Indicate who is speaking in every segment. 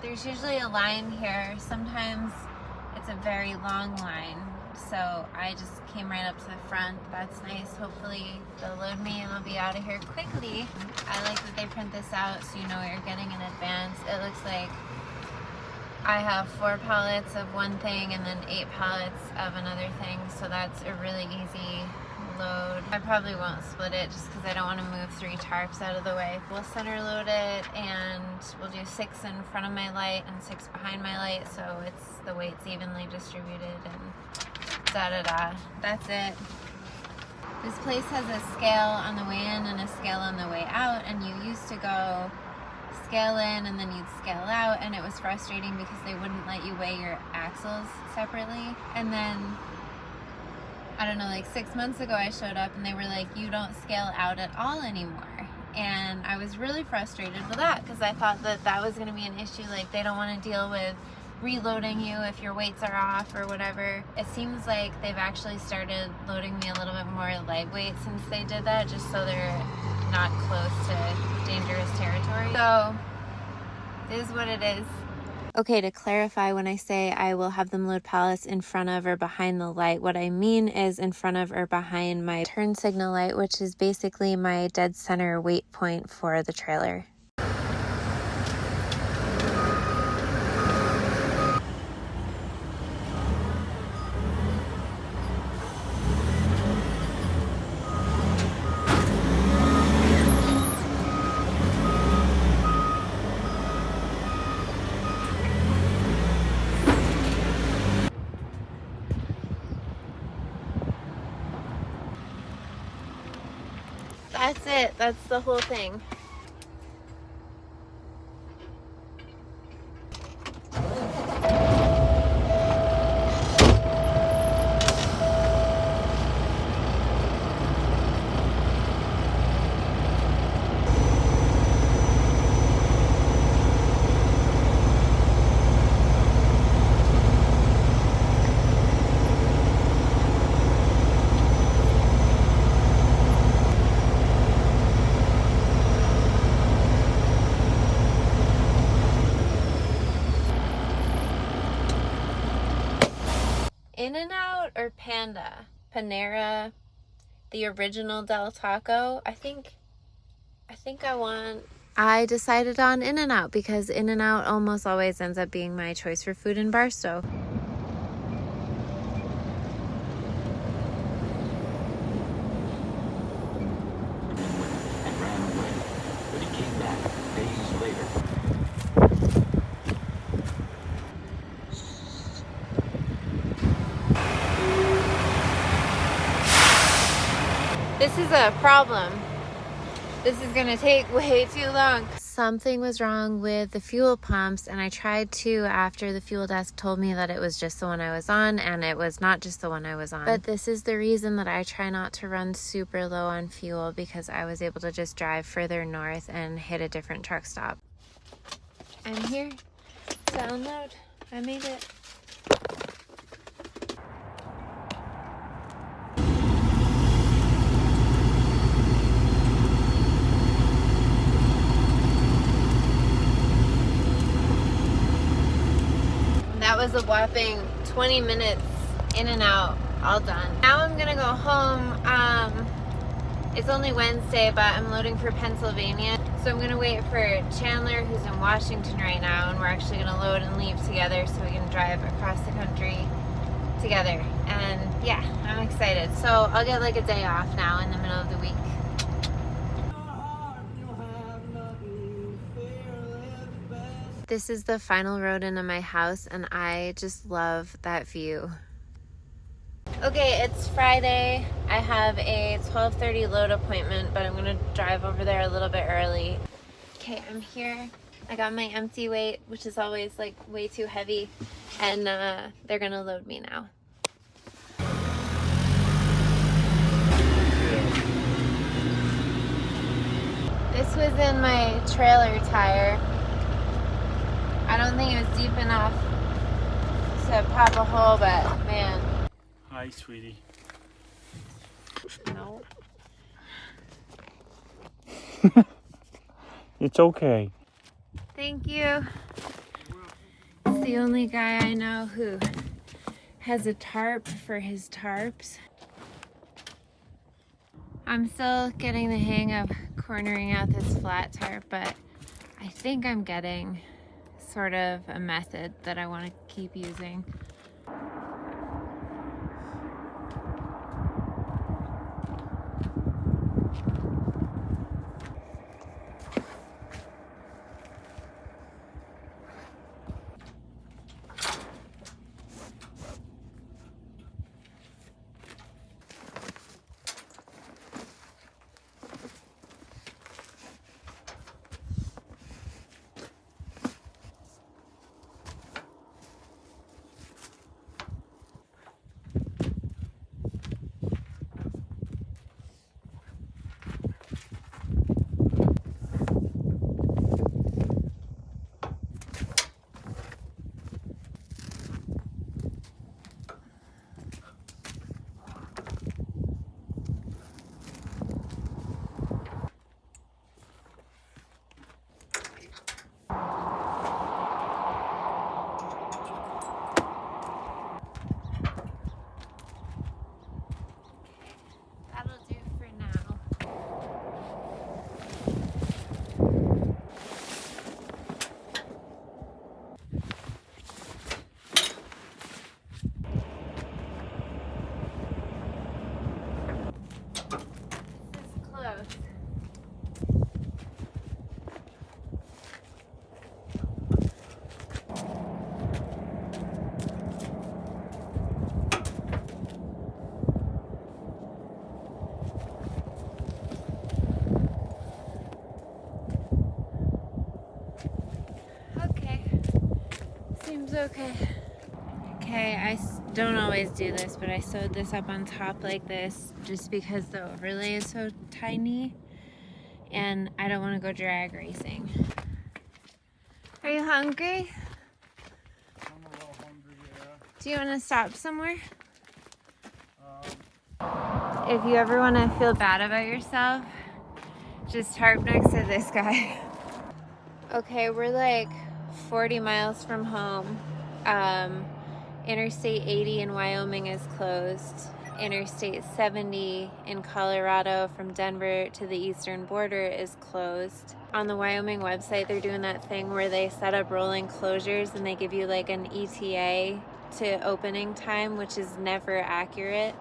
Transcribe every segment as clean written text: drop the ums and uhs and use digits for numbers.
Speaker 1: There's usually a line here. Sometimes it's a very long line. So I just came right up to the front. That's nice. Hopefully they'll load me and I'll be out of here quickly. I like that they print this out so you know what you're getting in advance. It looks like I have 4 pallets of one thing and then 8 pallets of another thing. So that's a really easy load. I probably won't split it just because I don't want to move 3 tarps out of the way. We'll center load it and we'll do 6 in front of my light and 6 behind my light so it's the weight's evenly distributed and da-da-da. That's it. This place has a scale on the way in and a scale on the way out, and you used to go scale in and then you'd scale out, and it was frustrating because they wouldn't let you weigh your axles separately. And then I don't know, like 6 months ago I showed up and they were like, you don't scale out at all anymore. And I was really frustrated with that because I thought that that was going to be an issue. Like they don't want to deal with reloading you if your weights are off or whatever. It seems like they've actually started loading me a little bit more lightweight since they did that, just so they're not close to dangerous territory. So it is what it is. Okay, to clarify, when I say I will have them load pallets in front of or behind the light, what I mean is in front of or behind my turn signal light, which is basically my dead center weight point for the trailer. That's it. That's the whole thing. In-N-Out or Panda? Panera, the original Del Taco. I decided on In-N-Out because In-N-Out almost always ends up being my choice for food in Barstow.
Speaker 2: And ran away, but he came back days later.
Speaker 1: This is a problem. This is gonna take way too long. Something was wrong with the fuel pumps, and I tried to after the fuel desk told me that it was just the one I was on, and it was not just the one I was on. But this is the reason that I try not to run super low on fuel, because I was able to just drive further north and hit a different truck stop. I'm here to unload. I made it. That was a whopping 20 minutes in and out, all done. Now I'm gonna go home. It's only Wednesday, but I'm loading for Pennsylvania. So I'm gonna wait for Chandler, who's in Washington right now, and we're actually gonna load and leave together so we can drive across the country together. And yeah, I'm excited. So I'll get like a day off now in the middle of the week. This is the final road into my house, and I just love that view. Okay, it's Friday. I have a 12:30 load appointment, but I'm gonna drive over there a little bit early. Okay, I'm here. I got my empty weight, which is always like way too heavy, and they're gonna load me now. This was in my trailer tire. I don't think it was deep enough to pop a hole, but man.
Speaker 3: Hi, sweetie.
Speaker 1: No.
Speaker 3: It's okay.
Speaker 1: Thank you. the only guy I know who has a tarp for his tarps. I'm still getting the hang of cornering out this flat tarp, but I think I'm getting sort of a method that I want to keep using. Okay. Okay, I don't always do this, but I sewed this up on top like this just because the overlay is so tiny and I don't want to go drag racing. Are you hungry?
Speaker 3: I'm a little hungry, yeah.
Speaker 1: Do you want to stop somewhere? If you ever want to feel bad about yourself, just tarp next to this guy. Okay, we're like 40 miles from home. Interstate 80 in Wyoming is closed. Interstate 70 in Colorado from Denver to the eastern border is closed. On the Wyoming website, they're doing that thing where they set up rolling closures and they give you like an ETA to opening time, which is never accurate.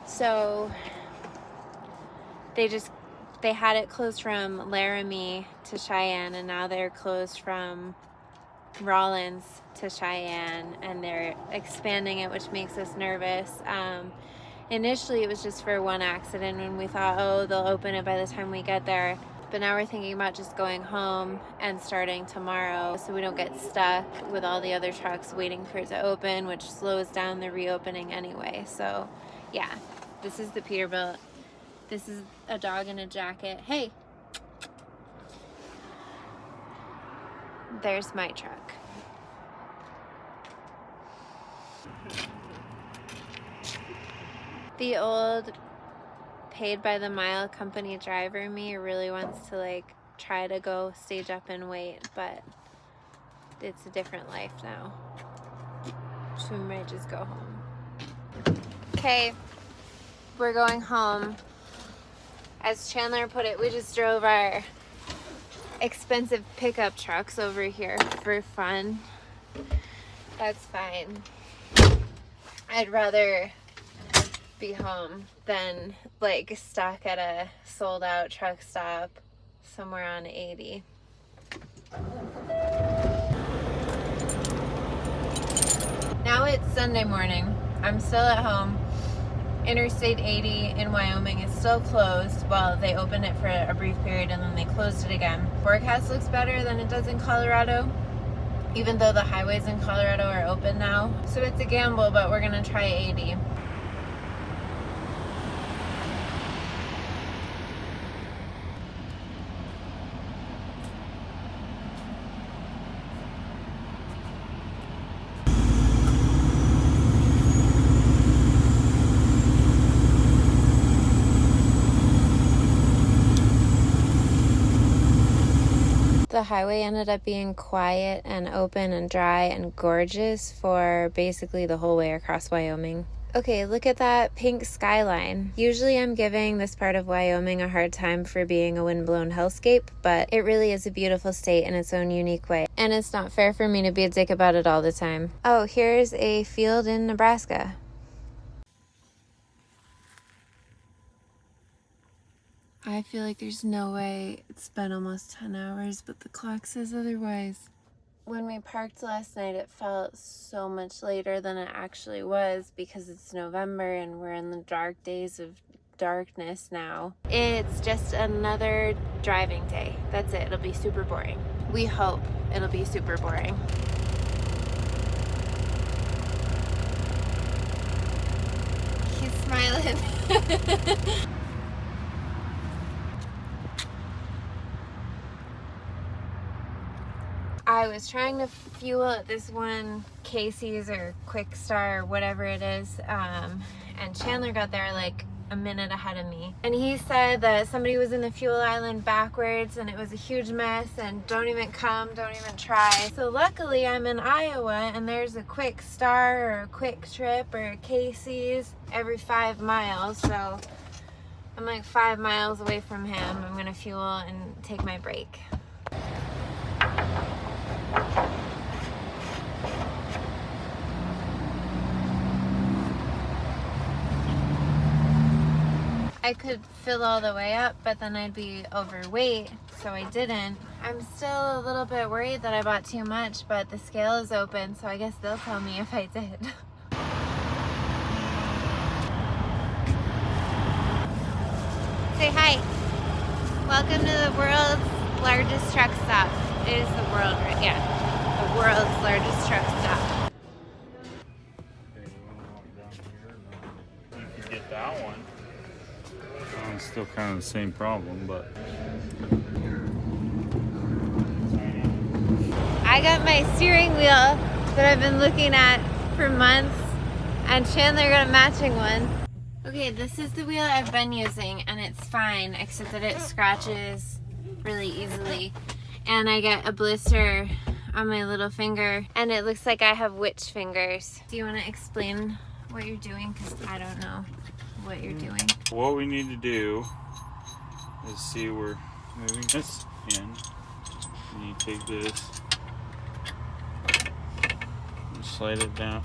Speaker 1: So they had it closed from Laramie to Cheyenne, and now they're closed from Rawlins to Cheyenne, and they're expanding it, which makes us nervous. Initially it was just for one accident, and we thought, oh, they'll open it by the time we get there, but now we're thinking about just going home and starting tomorrow so we don't get stuck with all the other trucks waiting for it to open, which slows down the reopening anyway. So yeah, this is the Peterbilt. This is a dog in a jacket. Hey, there's my truck. The old paid by the mile company driver in me really wants to like try to go stage up and wait, but it's a different life now. So we might just go home. Okay, we're going home. As Chandler put it, we just drove our expensive pickup trucks over here for fun. That's fine. I'd rather be home than like stuck at a sold out truck stop somewhere on 80. Now it's Sunday morning. I'm still at home. Interstate 80 in Wyoming is still closed. Well, they opened it for a brief period and then they closed it again. Forecast looks better than it does in Colorado, even though the highways in Colorado are open now. So it's a gamble, but we're gonna try 80. The highway ended up being quiet and open and dry and gorgeous for basically the whole way across Wyoming. Okay, look at that pink skyline. Usually I'm giving this part of Wyoming a hard time for being a windblown hellscape, but it really is a beautiful state in its own unique way. And it's not fair for me to be a dick about it all the time. Oh, here's a field in Nebraska. I feel like there's no way it's been almost 10 hours, but the clock says otherwise. When we parked last night, it felt so much later than it actually was because it's November and we're in the dark days of darkness now. It's just another driving day. That's it. It'll be super boring. We hope it'll be super boring. He's smiling. I was trying to fuel at this one Casey's or Quick Star or whatever it is, and Chandler got there like a minute ahead of me, and he said that somebody was in the fuel island backwards and it was a huge mess and don't even come, don't even try. So luckily I'm in Iowa and there's a Quick Star or a Quick Trip or a Casey's every 5 miles, so I'm like 5 miles away from him. I'm gonna fuel and take my break. I could fill all the way up, but then I'd be overweight, so I didn't. I'm still a little bit worried that I bought too much, but the scale is open, so I guess they'll tell me if I did. Say hi. Welcome to the world's largest truck stop. It is the world, right? Yeah. The world's largest truck stop.
Speaker 3: Okay, you wanna walk down here? No. You could get that one. It's still kind of the same problem, but
Speaker 1: I got my steering wheel that I've been looking at for months, and Chandler got a matching one. Okay, this is the wheel I've been using, and it's fine, except that it scratches really easily. And I get a blister on my little finger, and it looks like I have witch fingers. Do you want to explain what you're doing? Because I don't know what you're doing.
Speaker 3: what we need to do is see we're moving this in. And you take this and slide it down.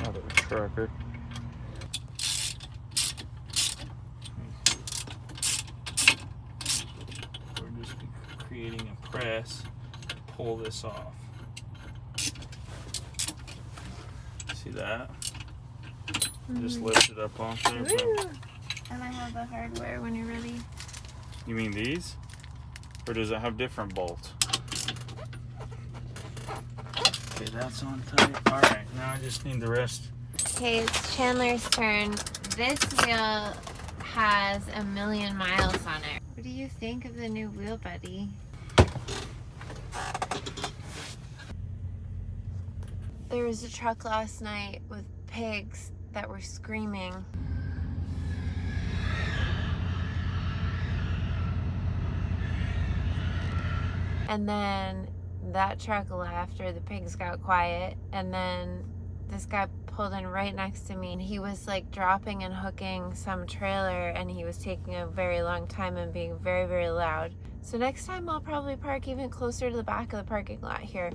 Speaker 3: Out of the trucker. We're just creating a press to pull this off. See that? Just lift it up off there.
Speaker 1: Woo! And I have the hardware when you're ready.
Speaker 3: You mean these? Or does it have different bolts? Okay, that's on tight. Alright, now I just need the rest.
Speaker 1: Okay, it's Chandler's turn. This wheel has 1,000,000 miles on it. What do you think of the new wheel, buddy? There was a truck last night with pigs that were screaming. And then that truck left, or the pigs got quiet, and then this guy pulled in right next to me, and he was like dropping and hooking some trailer, and he was taking a very long time and being very, very loud. So next time I'll probably park even closer to the back of the parking lot here.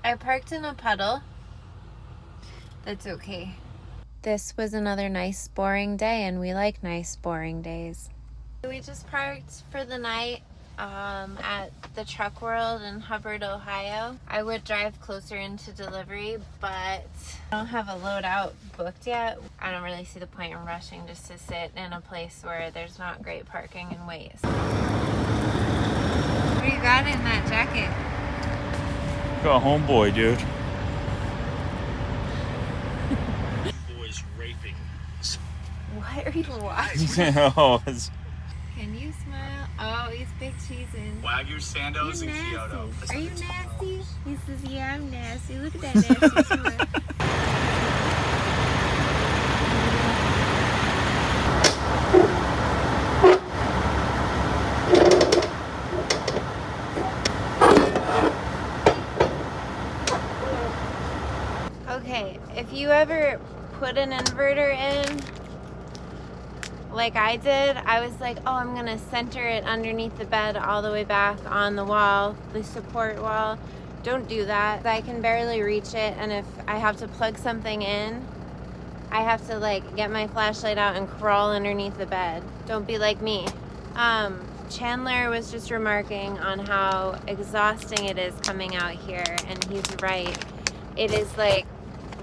Speaker 1: I parked in a puddle. That's okay. This was another nice, boring day, and we like nice, boring days. We just parked for the night at the Truck World in Hubbard, Ohio. I would drive closer into delivery, but I don't have a loadout booked yet. I don't really see the point in rushing just to sit in a place where there's not great parking and wait. What do you got in that jacket?
Speaker 3: Got a homeboy, dude.
Speaker 2: Boys raping.
Speaker 1: What are you watching?
Speaker 3: Oh, it's...
Speaker 1: Can you smile? Oh, he's big cheesing.
Speaker 4: Wagyu, Sandoz, and Kyoto.
Speaker 1: Are you nasty? He says, yeah, I'm nasty. Look at that nasty smile. Okay, if you ever put an inverter in, like I did, I was like, oh, I'm gonna center it underneath the bed all the way back on the wall, the support wall. Don't do that. I can barely reach it, and if I have to plug something in, I have to like get my flashlight out and crawl underneath the bed. Don't be like me. Chandler was just remarking on how exhausting it is coming out here, and he's right. It is like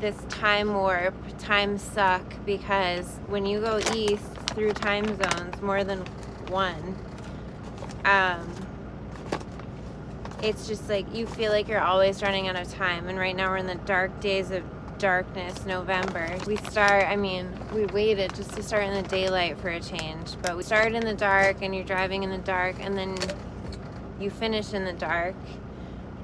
Speaker 1: this time warp, time suck, because when you go east through time zones, more than one, it's just like you feel like you're always running out of time. And right now we're in the dark days of darkness, November. We waited just to start in the daylight for a change, but we started in the dark, and you're driving in the dark, and then you finish in the dark,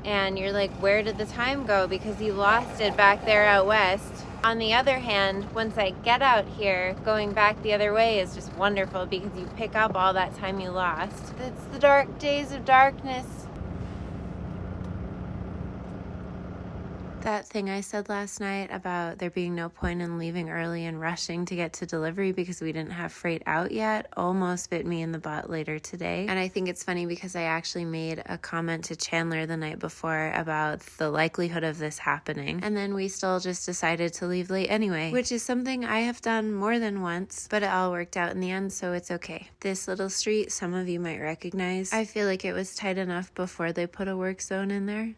Speaker 1: and you're like, where did the time go? Because you lost it back there out west. On the other hand, once I get out here, going back the other way is just wonderful, because you pick up all that time you lost. It's the dark days of darkness. That thing I said last night about there being no point in leaving early and rushing to get to delivery because we didn't have freight out yet almost bit me in the butt later today. And I think it's funny because I actually made a comment to Chandler the night before about the likelihood of this happening. And then we still just decided to leave late anyway, which is something I have done more than once, but it all worked out in the end, so it's okay. This little street, some of you might recognize. I feel like it was tight enough before they put a work zone in there.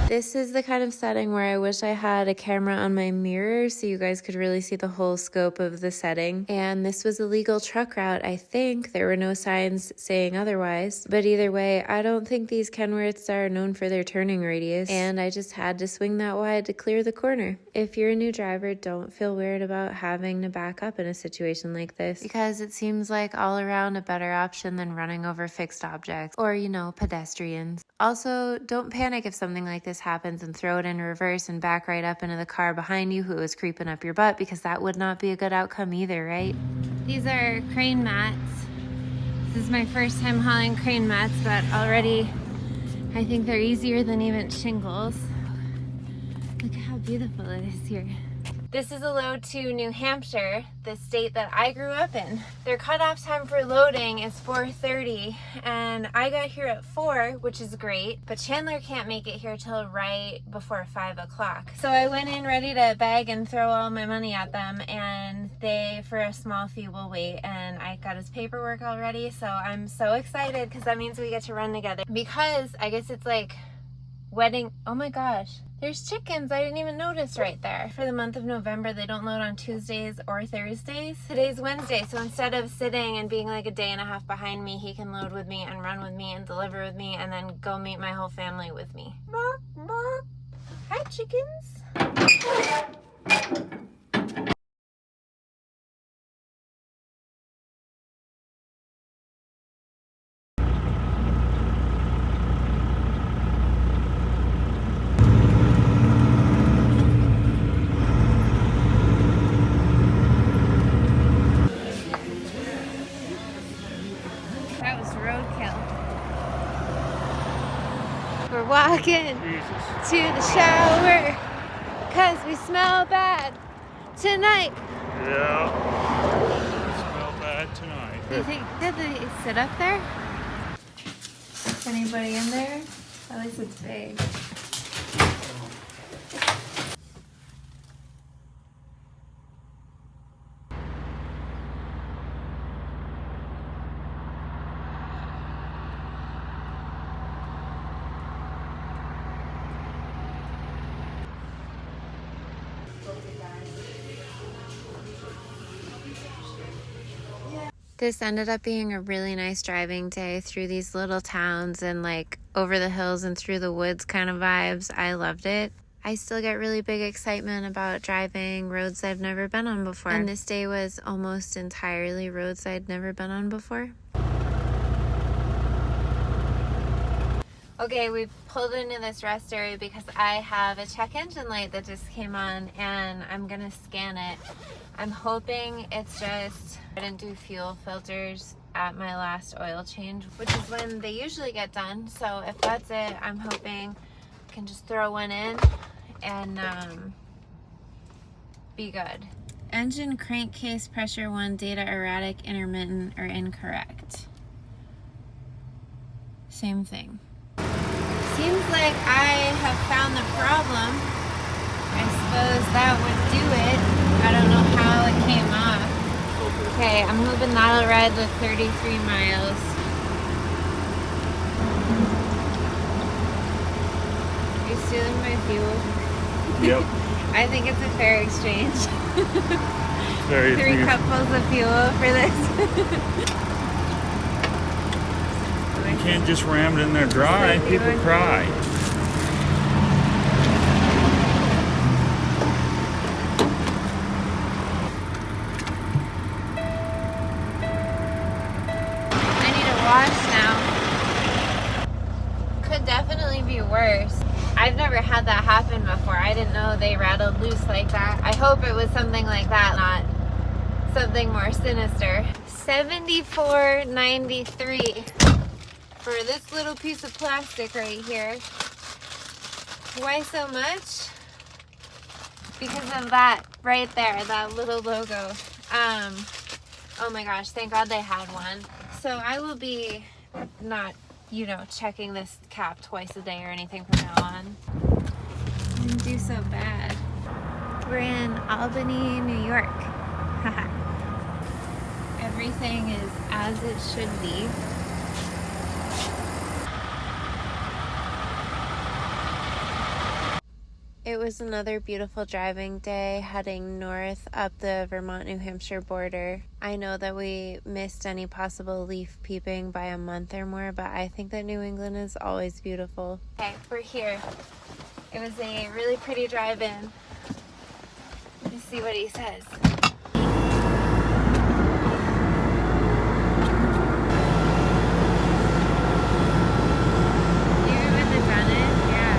Speaker 1: This is the kind of setting where I wish I had a camera on my mirror so you guys could really see the whole scope of the setting. And this was a legal truck route, I think. There were no signs saying otherwise. But either way, I don't think these Kenworths are known for their turning radius, and I just had to swing that wide to clear the corner. If you're a new driver, don't feel weird about having to back up in a situation like this, because it seems like all around a better option than running over fixed objects or, pedestrians. Also, don't panic if something like this happens and throw it in reverse and back right up into the car behind you who was creeping up your butt, because that would not be a good outcome either, right? These are crane mats. This is my first time hauling crane mats, but already I think they're easier than even shingles. Look at how beautiful it is here. This is a load to New Hampshire, the state that I grew up in. Their cutoff time for loading is 4:30, and I got here at 4, which is great, but Chandler can't make it here till right before 5 o'clock. So I went in ready to beg and throw all my money at them, and they, for a small fee, will wait, and I got his paperwork already, so I'm so excited because that means we get to run together. Because I guess it's like wedding, oh my gosh. There's chickens. I didn't even notice right there. For the month of November, they don't load on Tuesdays or Thursdays. Today's Wednesday, so instead of sitting and being like a day and a half behind me, he can load with me and run with me and deliver with me and then go meet my whole family with me. Bark, bark. Hi, chickens. That was roadkill. We're walking
Speaker 3: Jesus.
Speaker 1: to the shower because we smell bad tonight.
Speaker 3: Yeah. Smell bad tonight.
Speaker 1: Do you think, did they sit up there? Is anybody in there? At least it's big. This ended up being a really nice driving day through these little towns and like over the hills and through the woods kind of vibes. I loved it. I still get really big excitement about driving roads I've never been on before. And this day was almost entirely roads I'd never been on before. Okay, we pulled into this rest area because I have a check engine light that just came on and I'm gonna scan it. I'm hoping it's just, I didn't do fuel filters at my last oil change, which is when they usually get done. So if that's it, I'm hoping I can just throw one in and be good. Engine crankcase pressure 1, data erratic, intermittent, or incorrect. Same thing. Seems like I have found the problem. I suppose that would do it. I don't know how it came off. Okay, I'm moving that red with 33 miles. Are you stealing my fuel?
Speaker 3: Yep.
Speaker 1: I think it's a fair exchange.
Speaker 3: Very
Speaker 1: 3 cupfuls of fuel for this.
Speaker 3: You can't just ram it in there dry. People cry.
Speaker 1: I need a wash now. Could definitely be worse. I've never had that happen before. I didn't know they rattled loose like that. I hope it was something like that, not something more sinister. $74.93 for this little piece of plastic right here. Why so much? Because of that right there, that little logo. Oh my gosh, thank God they had one. So I will be not, you know, checking this cap twice a day or anything from now on. Didn't do so bad. We're in Albany, New York. Everything is as it should be. It was another beautiful driving day heading north up the Vermont-New Hampshire border. I know that we missed any possible leaf peeping by a month or more, but I think that New England is always beautiful. Okay, we're here. It was a really pretty drive-in. Let me see what he says. Do you remember the run-in? Yeah.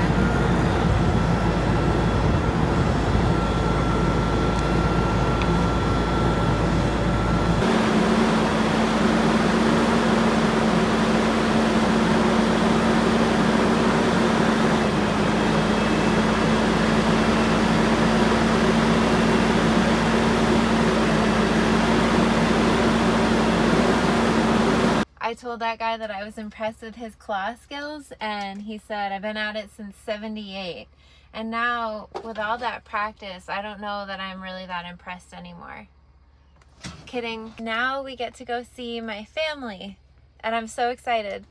Speaker 1: I told that guy that I was impressed with his claw skills, and he said, I've been at it since '78. And now, with all that practice, I don't know that I'm really that impressed anymore. Kidding. Now we get to go see my family, and I'm so excited.